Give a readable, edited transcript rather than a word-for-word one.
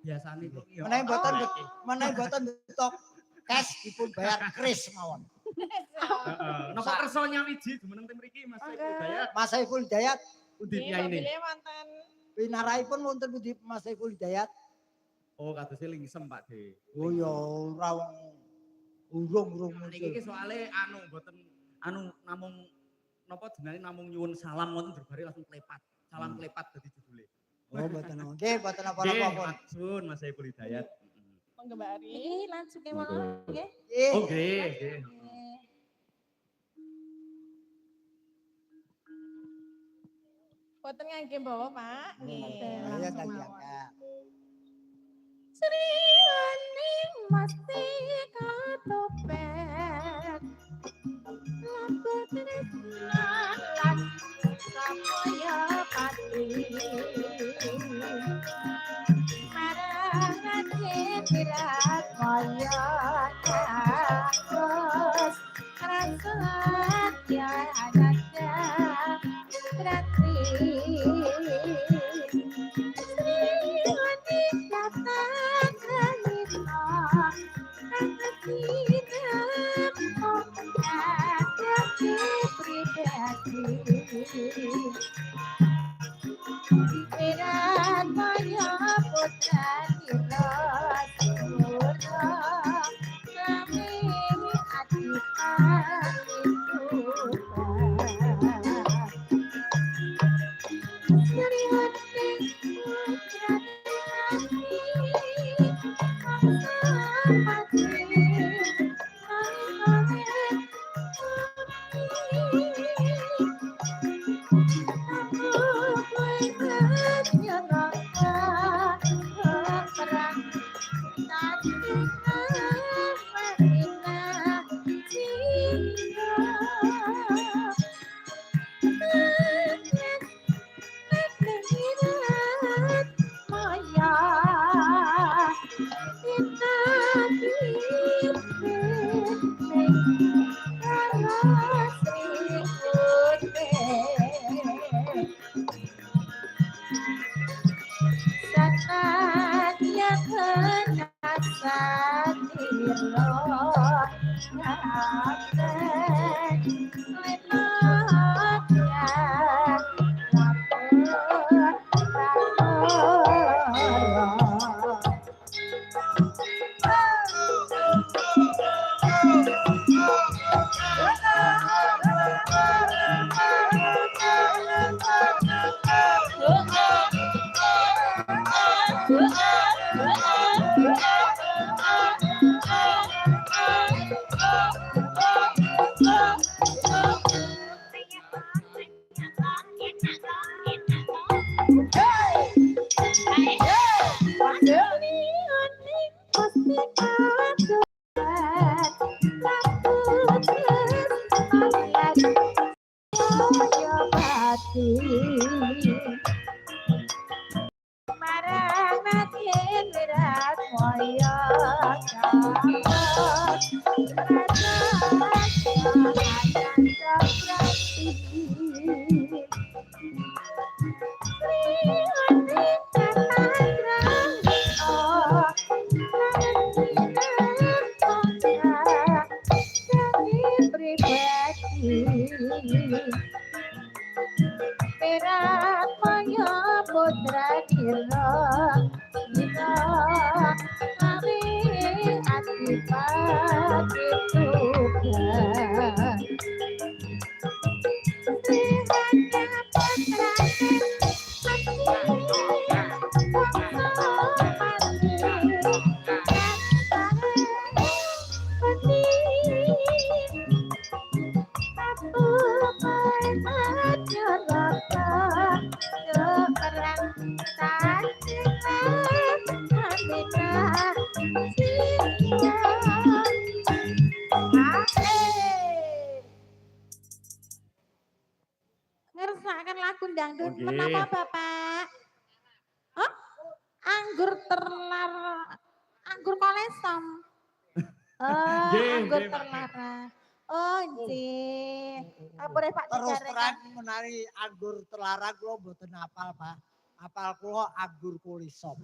biasane kok ya. Menawi boten betok cash dipun bayar kris mawon. Heeh. Napa kersa nyawiji jumeneng teng mriki Mas Saiful Hidayat? Mas Saiful Hidayat Pundi piyaine? Wonten pinaraipun wonten pundi Mas Saiful Hidayat? Oh, katose lingsem Pak De. Oh ya ora wong urung Niki soalé mboten namung napa jenenge namung nyuwun salam wonten berbari langsung klepat. Salam klepat dadi judule. Oh mboten. Nggih mboten apa-apa pun. Maksud Mas Saiful Hidayat. Penggembari. Iki langsung mawon nggih. Oh nggih. Boten ngangge bawa, Pak. Nggih. Ya tadi angkat. Sriwaning mesti katopet laku tresna lan samaya pati marang pirat kaya terus rasa ya ada ratri Sriwaning datang kanita tidak ada pribadi Pirat kaya putra dira surga kami adipati Sriwaning putra ngersakan lagu dangdut menapa Bapak? Oh, anggur kolesom. Oh, anggur terlara. Oh, nggih. Apure Pak terus terang menawi anggur terlarang kula mboten apal, Pak. Apal kula anggur kolesom.